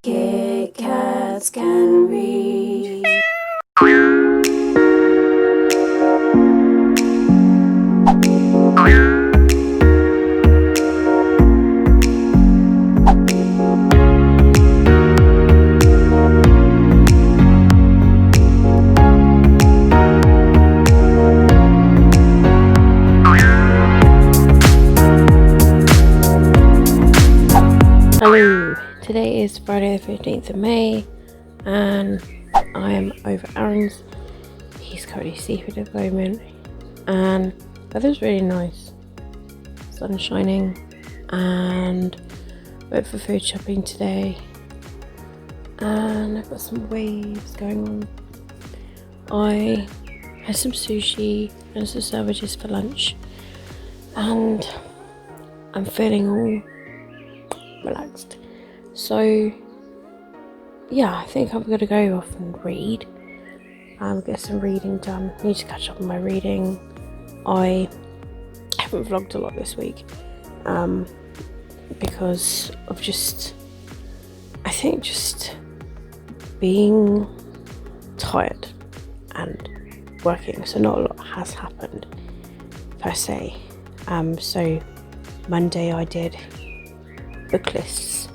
Kit Kats can read. Hello, today is Friday the 15th of May and I am over Aaron's. He's currently asleep at the moment and the weather's really nice. Sun's shining and went for food shopping today and I've got some waves going on. I had some sushi and some sandwiches for lunch and I'm feeling all relaxed, so yeah, I think I'm gonna go off and read, get some reading done. Need to catch up on my reading. I haven't vlogged a lot this week because of just being tired and working, so not a lot has happened per se. So Monday I did book lists,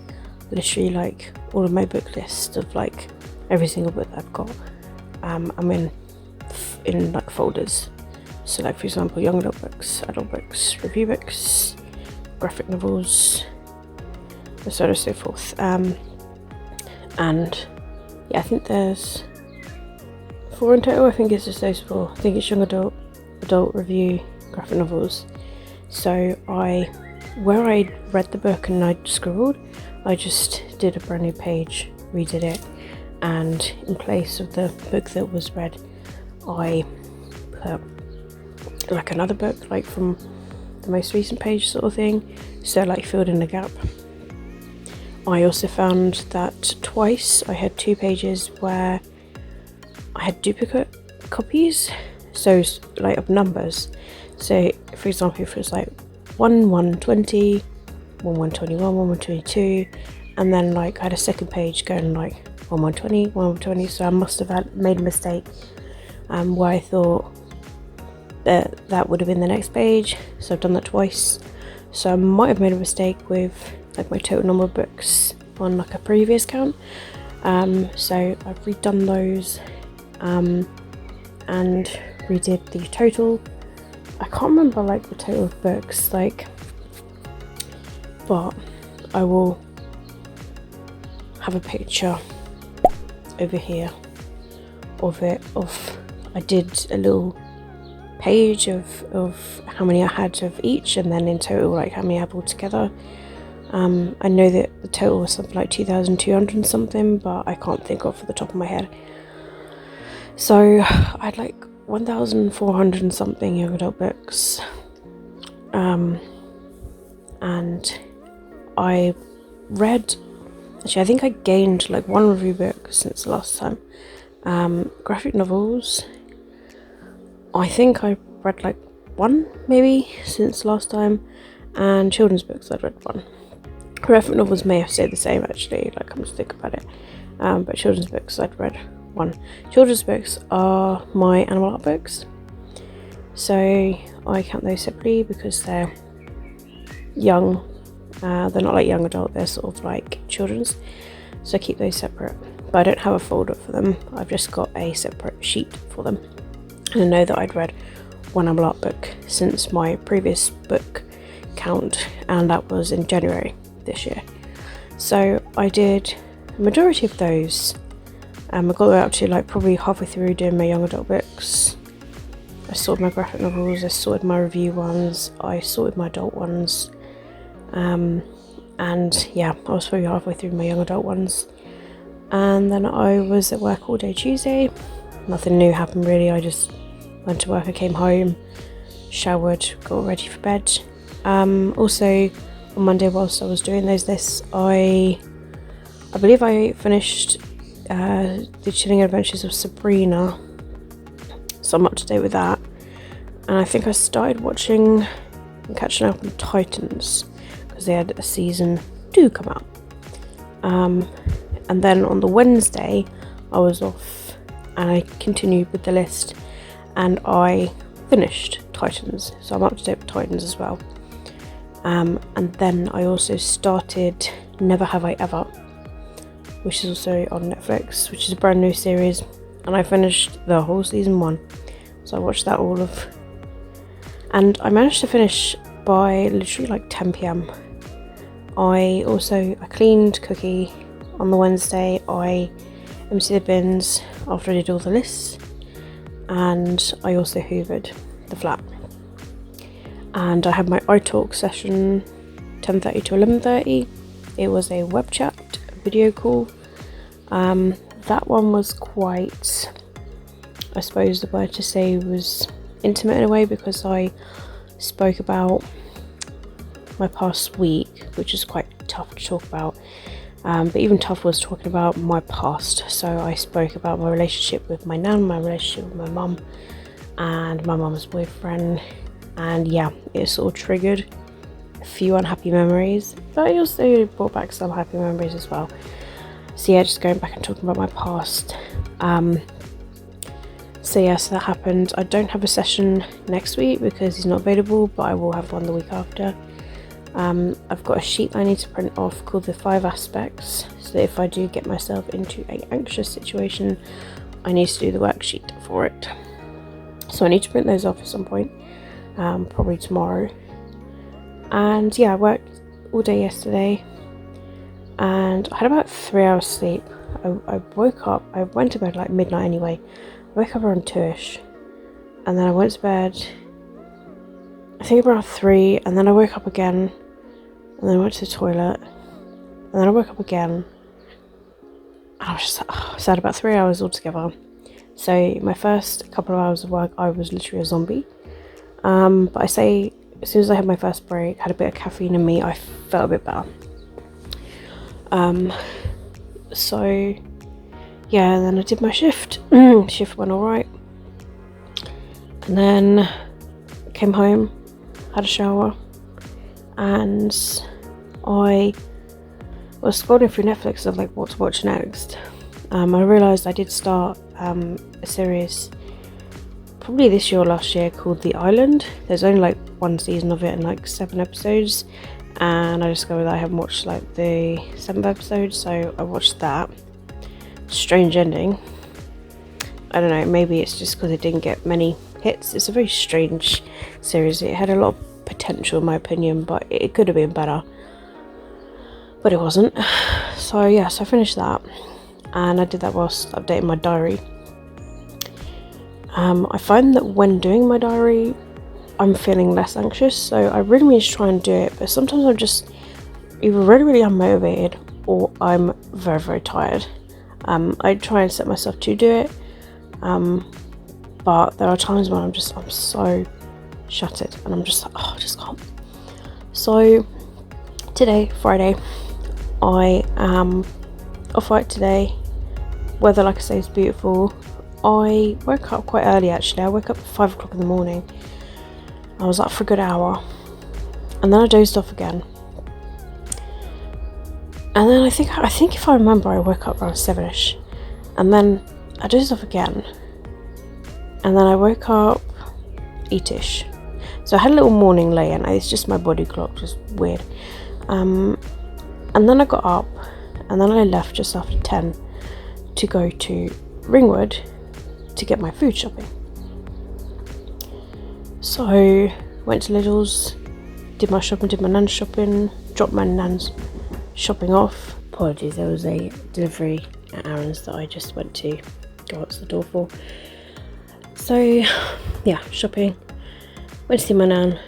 literally like all of my book lists of like every single book that I've got. I'm in like folders, so like for example young adult books, review books, graphic novels, and so on and so forth. And yeah, I think there's 4 in total. I think it's just those 4. I think it's young adult, review, graphic novels. So where I read the book and I scribbled, I just did a brand new page, redid it, and in place of the book that was read, I put like another book, like from the most recent page sort of thing, so like filled in the gap. I also found that twice I had 2 pages where I had duplicate copies, so like of numbers. So for example, if it was like 1/120, 1/121, 1/122, and then like I had a second page going like 1/120, 1/120, so I must have made a mistake where I thought that would have been the next page, so I've done that twice. So I might have made a mistake with like my total number of books on like a previous count, so I've redone those and redid the total. I can't remember like the total of books, like, but I will have a picture over here of it. I did a little page of how many I had of each, and then in total like how many I have all together. I know that the total was something like 2,200 and something, but I can't think off the top of my head. So I had like 1,400 and something young adult books, and I read, actually I think I gained like 1 review book since the last time. Graphic novels, I think I read like 1 maybe since last time, and children's books I'd read 1. Graphic novels may have stayed the same actually, like I'm just thinking about it, but children's books I'd read 1. Children's books are my animal art books, so I count those separately because they're young. They're not like young adult, they're sort of like children's, so I keep those separate, but I don't have a folder for them. I've just got a separate sheet for them, and I know that I'd read 1 animal art book since my previous book count, and that was in January this year. So I did a majority of those. I got up to like probably halfway through doing my young adult books. I sorted my graphic novels, I sorted my review ones, I sorted my adult ones, and yeah, I was probably halfway through my young adult ones. And then I was at work all day Tuesday. Nothing new happened really. I just went to work, I came home, showered, got ready for bed. Also on Monday, whilst I was doing those lists, I believe I finished The Chilling Adventures of Sabrina, so I'm up to date with that. And I think I started watching and catching up on Titans because they had a season 2 come out. And then on the Wednesday I was off and I continued with the list and I finished Titans, so I'm up to date with Titans as well. And then I also started Never Have I Ever, which is also on Netflix, which is a brand new series, and I finished the whole season 1, so I watched that all of, and I managed to finish by literally like 10 p.m. I cleaned Cookie on the Wednesday, I emptied the bins after I did all the lists, and I also hoovered the flat. And I had my iTalk session 10:30 to 11:30. It was a web chat, video call. That one was quite, I suppose the word to say was intimate in a way, because I spoke about my past week, which is quite tough to talk about. But even tough was talking about my past. So I spoke about my relationship with my nan, my relationship with my mum, and my mum's boyfriend. And yeah, it sort of triggered a few unhappy memories, but it also brought back some happy memories as well. So yeah, just going back and talking about my past. So that happened. I don't have a session next week because he's not available, but I will have one the week after. I've got a sheet I need to print off called the 5 aspects, so that if I do get myself into an anxious situation, I need to do the worksheet for it. So I need to print those off at some point, probably tomorrow. And yeah, I worked all day yesterday and I had about 3 hours sleep. I woke up, I went to bed like midnight anyway. I woke up around 2ish, and then I went to bed I think around 3, and then I woke up again, and then I went to the toilet, and then I woke up again, and I was just I had about 3 hours altogether. So my first couple of hours of work I was literally a zombie, but I say as soon as I had my first break, had a bit of caffeine in me, I felt a bit better. So yeah, and then I did my shift. Shift went alright, and then came home, had a shower, and I was scrolling through Netflix of like what to watch next. I realised I did start a series probably this year or last year called The Island. There's only like 1 season of it and like 7 episodes, and I discovered that I haven't watched like the 7th episode, so I watched that. Strange ending. I don't know, maybe it's just because it didn't get many hits. It's a very strange series. It had a lot of potential in my opinion, but it could have been better, but it wasn't. So yeah, so I finished that, and I did that whilst updating my diary. I find that when doing my diary I'm feeling less anxious, so I really need to try and do it, but sometimes I'm just either really unmotivated or I'm very tired. I try and set myself to do it, but there are times when I'm so shattered and I'm just like, I just can't. So today, Friday, I am off work today. Weather, like I say, is beautiful. I woke up quite early actually. I woke up at 5 o'clock in the morning. I was up for a good hour, and then I dozed off again. And then I think if I remember, I woke up around 7ish, and then I dozed off again, and then I woke up 8ish. So I had a little morning lay in. It's just my body clock, just weird. And then I got up, and then I left just after 10 to go to Ringwood to get my food shopping. So went to Lidl's, did my shopping, did my nan's shopping, dropped my nan's shopping off. Apologies, there was a delivery at Aaron's that I just went to go out to the door for. So yeah, shopping, went to see my nan,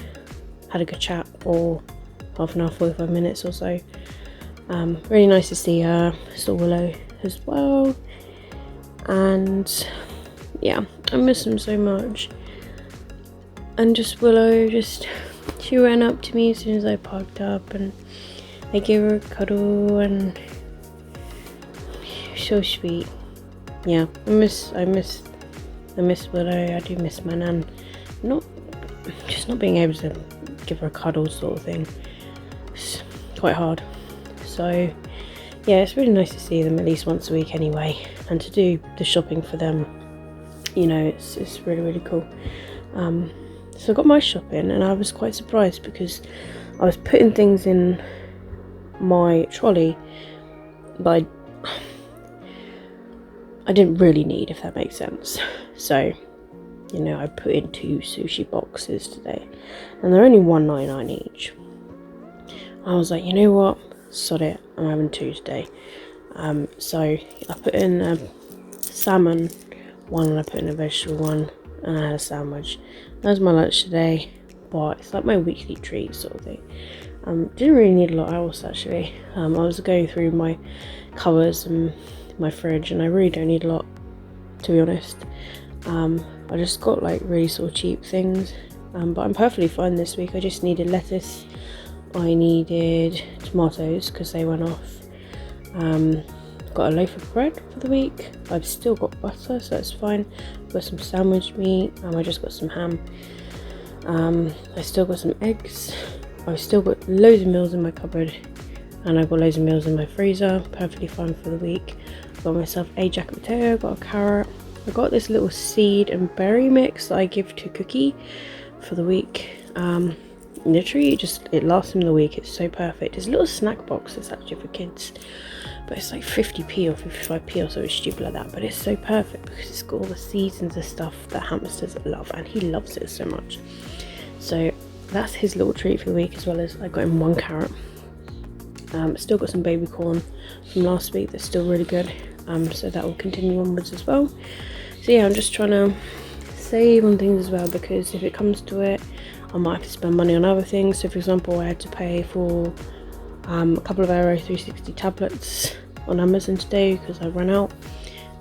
had a good chat for half an hour, 45 minutes or so. Really nice to see her. Saw Willow as well, and yeah, I miss him so much. And just Willow, she ran up to me as soon as I parked up, and I gave her a cuddle, and so sweet. Yeah, I miss Willow. I do miss my nan. Not being able to give her a cuddle sort of thing. It's quite hard. So yeah, it's really nice to see them at least once a week anyway, and to do the shopping for them, you know, it's really, really cool. So I got my shopping, and I was quite surprised because I was putting things in my trolley, but I didn't really need, if that makes sense. So, you know, I put in 2 sushi boxes today, and they're only $1.99 each. I was like, you know what, sod it, I'm having 2 today. So I put in a salmon one, and I put in a vegetable one, and I had a sandwich. That was my lunch today, but it's like my weekly treat sort of thing. Didn't really need a lot else actually. I was going through my cupboards and my fridge, and I really don't need a lot, to be honest. I just got like really sort of cheap things, but I'm perfectly fine this week. I just needed lettuce, I needed tomatoes because they went off. Got a loaf of bread for the week. I've still got butter, so that's fine. Got some sandwich meat, I just got some ham. I still got some eggs. I've still got loads of meals in my cupboard, and I've got loads of meals in my freezer. Perfectly fine for the week. Got myself a jacket potato, got a carrot. I got this little seed and berry mix that I give to Cookie for the week. Literally it lasts him the week. It's so perfect. It's a little snack box. It's actually for kids, but it's like 50p or 55p or so stupid like that, but it's so perfect because it's got all the seasons of stuff that hamsters love, and he loves it so much. So that's his little treat for the week, as well as I got him 1 carrot. Still got some baby corn from last week that's still really good, so that will continue onwards as well. So yeah, I'm just trying to save on things as well, because if it comes to it, I might have to spend money on other things. So for example, I had to pay for a couple of Aero 360 tablets on Amazon today because I ran out.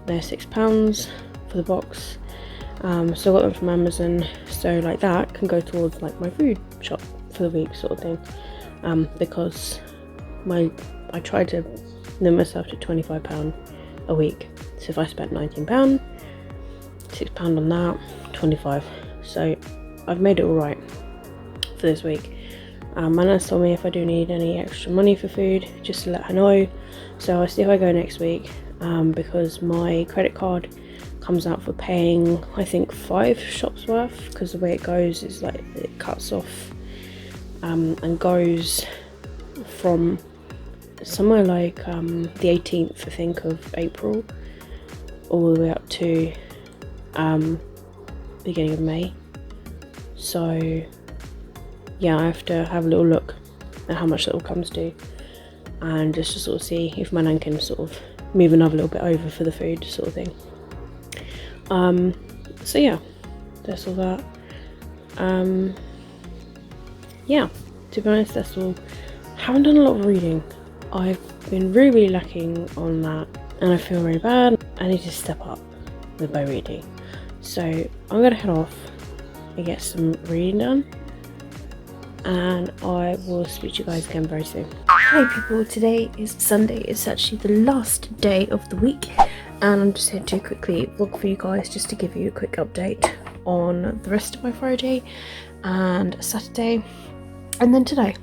They're £6 for the box. So I got them from Amazon, so like that can go towards like my food shop for the week sort of thing, because I tried to limit myself to £25 a week. So if I spent £19, £6 on that, 25. So I've made it all right for this week. Manaz told me if I do need any extra money for food, just to let her know. So I'll see if I go next week, because my credit card comes out for paying I think 5 shops worth, because the way it goes is like it cuts off and goes from somewhere like the 18th I think of April all the way up to beginning of May. So yeah, I have to have a little look at how much that all comes to, and just to sort of see if my nan can sort of move another little bit over for the food sort of thing. So yeah, that's all that. Yeah, to be honest, that's all. Haven't done a lot of reading. I've been really lacking on that, and I feel really bad. I need to step up with my reading. So I'm gonna head off and get some reading done, and I will speak to you guys again very soon. Hi people, today is Sunday. It's actually the last day of the week, and I'm just here to quickly vlog for you guys, just to give you a quick update on the rest of my Friday and Saturday, and then today.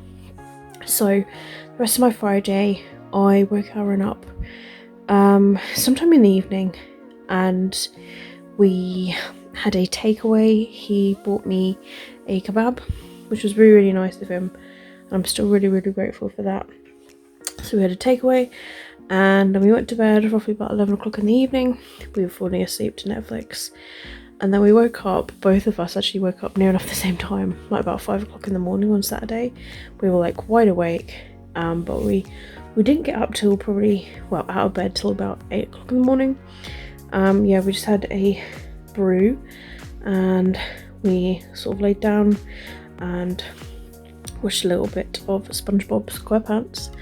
So the rest of my Friday, I woke Aaron up sometime in the evening, and we had a takeaway. He bought me a kebab, which was really, really nice of him, and I'm still really, really grateful for that. So we had a takeaway, and then we went to bed roughly about 11 o'clock in the evening. We were falling asleep to Netflix, and then we woke up, both of us actually woke up near enough the same time, like about 5 o'clock in the morning on Saturday. We were like wide awake, but we didn't get up till probably, well, out of bed till about 8 o'clock in the morning. Yeah, we just had a brew, and we sort of laid down and watched a little bit of SpongeBob SquarePants,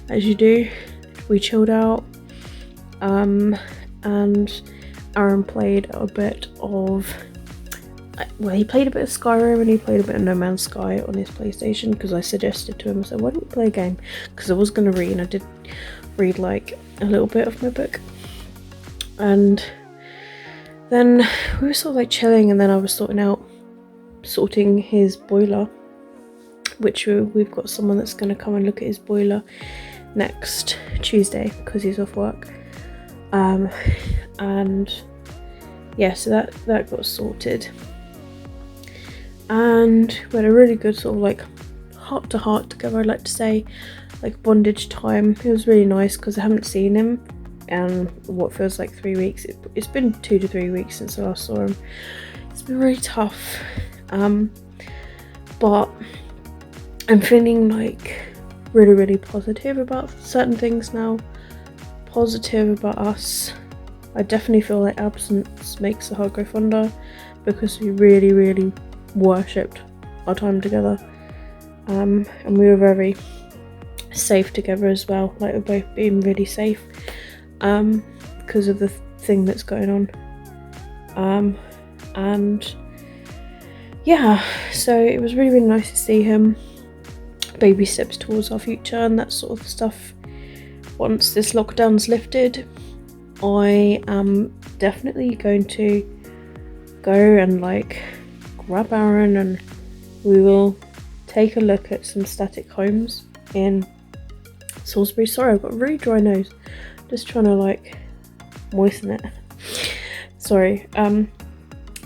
as you do. We chilled out, and Aaron played a bit of, well, he played a bit of Skyrim, and he played a bit of No Man's Sky on his PlayStation, because I suggested to him, I said, why don't you play a game? Because I was going to read, and I did read like a little bit of my book. And then we were sort of like chilling, and then I was sorting his boiler, which we've got someone that's going to come and look at his boiler next Tuesday because he's off work. And yeah, so that got sorted. And we had a really good sort of like heart to heart together, I'd like to say, like bondage time. It was really nice because I haven't seen him in what feels like 3 weeks. It's been 2 to 3 weeks since I last saw him. It's been really tough, but I'm feeling like really positive about certain things now, positive about us. I definitely feel like absence makes the heart go fonder because we really worshipped our time together, and we were very safe together as well, like we're both being really safe because of the thing that's going on, and yeah, so it was really nice to see him. Baby steps towards our future and that sort of stuff. Once this lockdown's lifted, I am definitely going to go and like grab Aaron and we will take a look at some static homes in Salisbury. Sorry, I've got a really dry nose. Just trying to like moisten it. Sorry.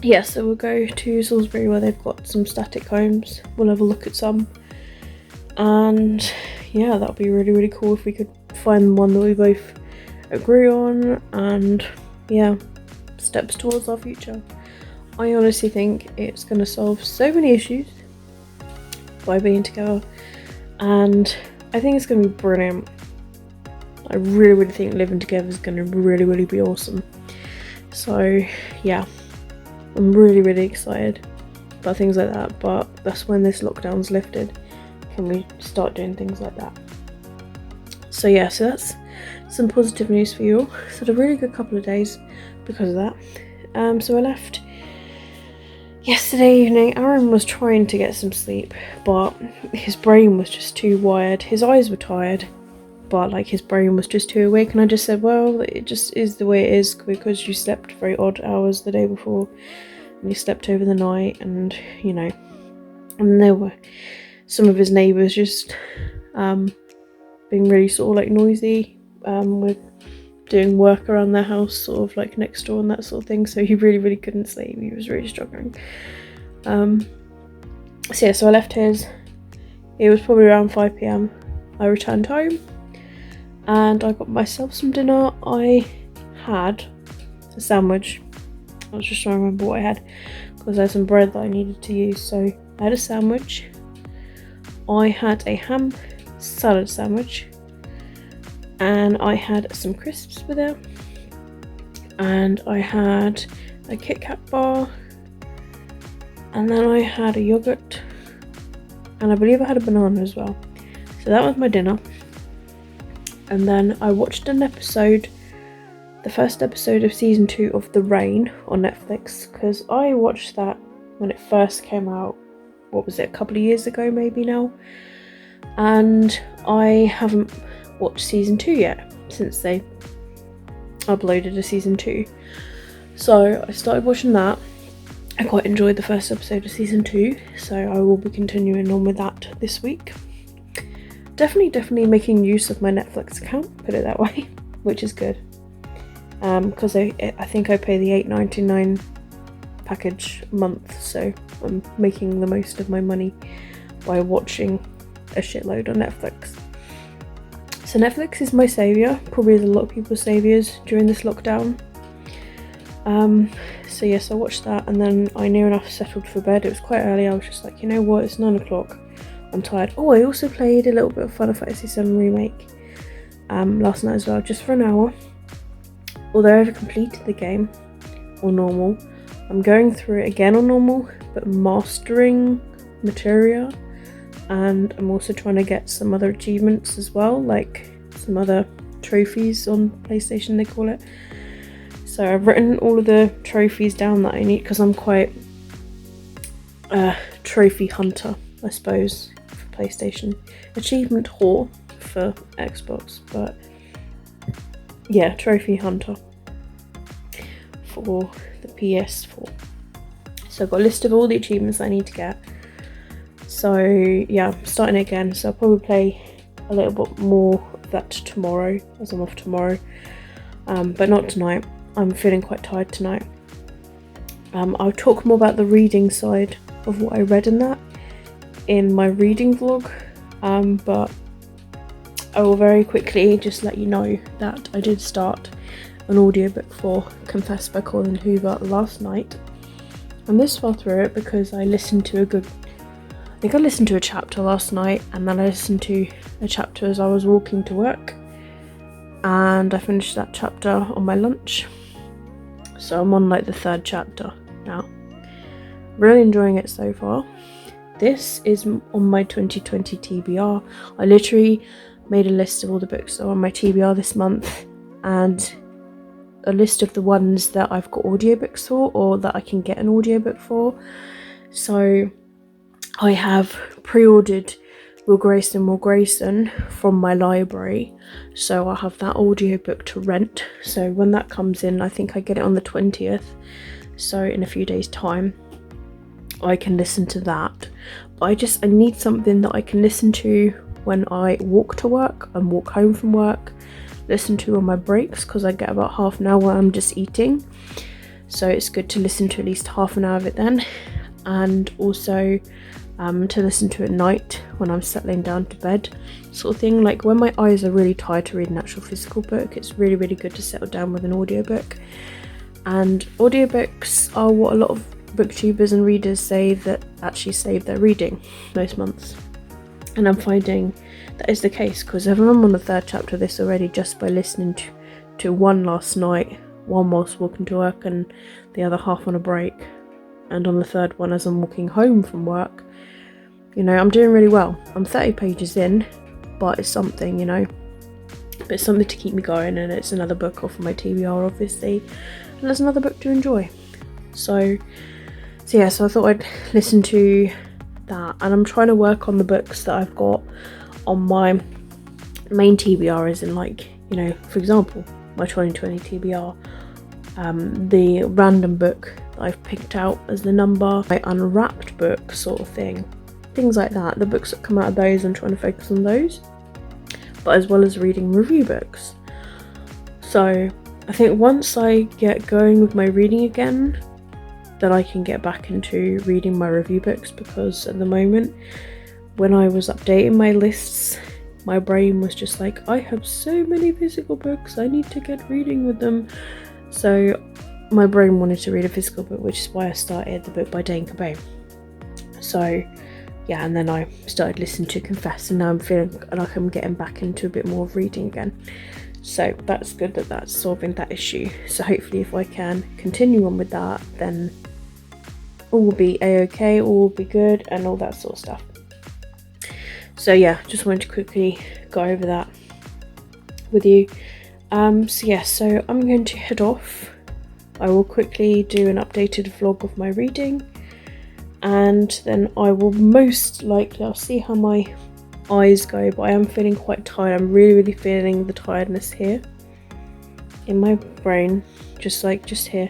Yeah, so we'll go to Salisbury where they've got some static homes. We'll have a look at some. And yeah, that would be really cool if we could find one that we both agree on, and yeah, steps towards our future. I honestly think it's going to solve so many issues by being together, and I think it's going to be brilliant. I really think living together is going to really be awesome. So yeah, I'm really excited about things like that, but that's when this lockdown's lifted. Can we start doing things like that? So yeah, so that's some positive news for you all. So had a really good couple of days because of that. So I left yesterday evening. Aaron was trying to get some sleep, but his brain was just too wired. His eyes were tired, but like his brain was just too awake, and I just said, well, it just is the way it is because you slept very odd hours the day before and you slept over the night, and you know, and there were some of his neighbours just being really sort of like noisy with doing work around their house sort of like next door and that sort of thing, so he really couldn't sleep. He was really struggling. So yeah, so I left his. It was probably around 5 p.m. I returned home and I got myself some dinner. I had a sandwich. I was just trying to remember what I had because I had some bread that I needed to use, so I had a sandwich. I had a ham salad sandwich, and I had some crisps with it, and I had a Kit Kat bar, and then I had a yogurt, and I believe I had a banana as well. So that was my dinner. And then I watched an episode, the first episode of season 2 of The Rain on Netflix, because I watched that when it first came out. What was it, a couple of years ago maybe now, and I haven't watched season 2 yet since they uploaded a season 2. So I started watching that. I quite enjoyed the first episode of season 2, so I will be continuing on with that this week. Definitely making use of my Netflix account, put it that way, which is good, because I think I pay the $8.99 package a month, so I'm making the most of my money by watching a shitload on Netflix. So Netflix is my saviour, probably as a lot of people's saviours during this lockdown. So yes, I watched that, and then I near enough settled for bed. It was quite early. I was just like, you know what, it's 9 o'clock, I'm tired. Oh, I also played a little bit of Final Fantasy VII Remake last night as well, just for an hour. Although I've completed the game on normal, I'm going through it again on normal, but mastering Materia, and I'm also trying to get some other achievements as well, like some other trophies on PlayStation they call it. So I've written all of the trophies down that I need, because I'm quite a trophy hunter, I suppose, for PlayStation. Achievement whore for Xbox, but yeah, trophy hunter for the PS4. So I've got a list of all the achievements I need to get. So yeah, I'm starting again, so I'll probably play a little bit more of that tomorrow, as I'm off tomorrow, but not tonight. I'm feeling quite tired tonight. I'll talk more about the reading side of what I read in that in my reading vlog, but I will very quickly just let you know that I did start an audiobook for Confess by Colin Hoover last night, and this fell through it because I listened to I think I listened to a chapter last night, and then I listened to a chapter as I was walking to work, and I finished that chapter on my lunch, so I'm on like the 3rd chapter now. Really enjoying it so far. This is on my 2020 TBR. I literally made a list of all the books that are on my TBR this month, and a list of the ones that I've got audiobooks for, or that I can get an audiobook for. So I have pre-ordered Will Grayson, Will Grayson from my library, so I'll have that audiobook to rent. So when that comes in, I think I get it on the 20th, so in a few days time I can listen to that. But I need something that I can listen to when I walk to work and walk home from work, listen to on my breaks, because I get about half an hour where I'm just eating, so it's good to listen to at least half an hour of it then, and also to listen to at night when I'm settling down to bed, sort of thing. Like when my eyes are really tired to read an actual physical book, it's really good to settle down with an audiobook. And audiobooks are what a lot of booktubers and readers say that actually save their reading most months, and I'm finding that is the case, because I'm on the 3rd chapter of this already just by listening to one last night, one whilst walking to work and the other half on a break, and on the 3rd one as I'm walking home from work. You know, I'm doing really well. I'm 30 pages in, but it's something, you know. But it's something to keep me going, and it's another book off of my TBR, obviously, and there's another book to enjoy. So I thought I'd listen to that, and I'm trying to work on the books that I've got on my main TBR, as in, like, you know, for example, my 2020 TBR, the random book that I've picked out as the number, my unwrapped book sort of thing. Things like that, the books that come out of those, I'm trying to focus on those, but as well as reading review books. So I think once I get going with my reading again, then I can get back into reading my review books, because at the moment when I was updating my lists, my brain was just like, I have so many physical books, I need to get reading with them. So my brain wanted to read a physical book, which is why I started the book by Dane Cobain. So yeah, and then I started listening to Confess, and now I'm feeling like I'm getting back into a bit more of reading again. So that's good that that's solving that issue. So hopefully if I can continue on with that, then all will be a-okay, all will be good, and all that sort of stuff. So yeah, just wanted to quickly go over that with you. So I'm going to head off. I will quickly do an updated vlog of my reading, and then I will most likely, I'll see how my eyes go, but I am feeling quite tired. I'm really feeling the tiredness here in my brain, just here.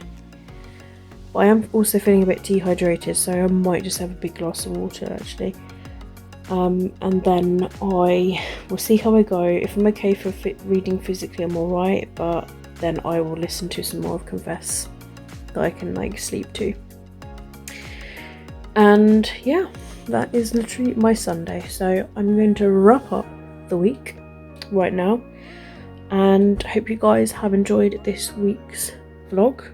But I am also feeling a bit dehydrated, so I might just have a big glass of water actually. And then I will see how I go. If I'm okay for reading physically, I'm alright, but then I will listen to some more of Confess that I can like sleep to. And yeah, that is literally my Sunday. So I'm going to wrap up the week right now, and hope you guys have enjoyed this week's vlog.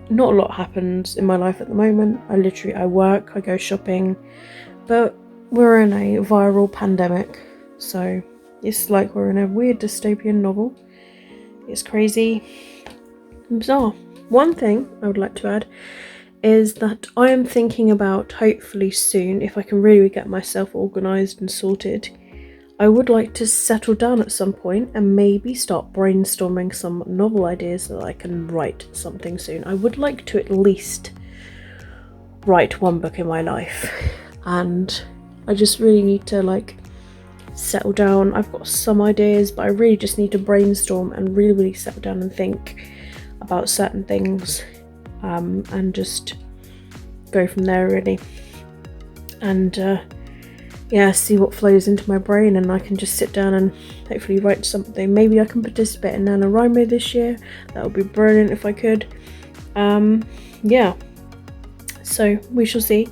Not a lot happens in my life at the moment. I work, I go shopping, but we're in a viral pandemic, so it's like we're in a weird dystopian novel. It's crazy and bizarre. One thing I would like to add is that I am thinking about, hopefully soon, if I can really get myself organised and sorted, I would like to settle down at some point and maybe start brainstorming some novel ideas so that I can write something soon. I would like to at least write one book in my life, and I just really need to like settle down. I've got some ideas, but I really just need to brainstorm and really settle down and think about certain things, and just go from there really. And yeah, see what flows into my brain, and I can just sit down and hopefully write something. Maybe I can participate in NaNoWriMo this year. That would be brilliant if I could. Yeah, so we shall see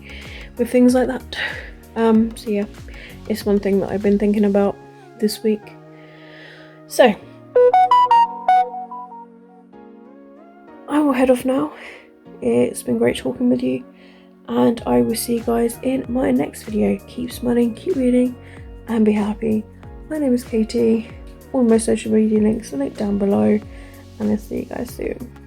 with things like that. So yeah, it's one thing that I've been thinking about this week. So I will head off now. It's been great talking with you, and I will see you guys in my next video. Keep smiling, keep reading, and be happy. My name is Katie. All my social media links are linked down below, and I'll see you guys soon.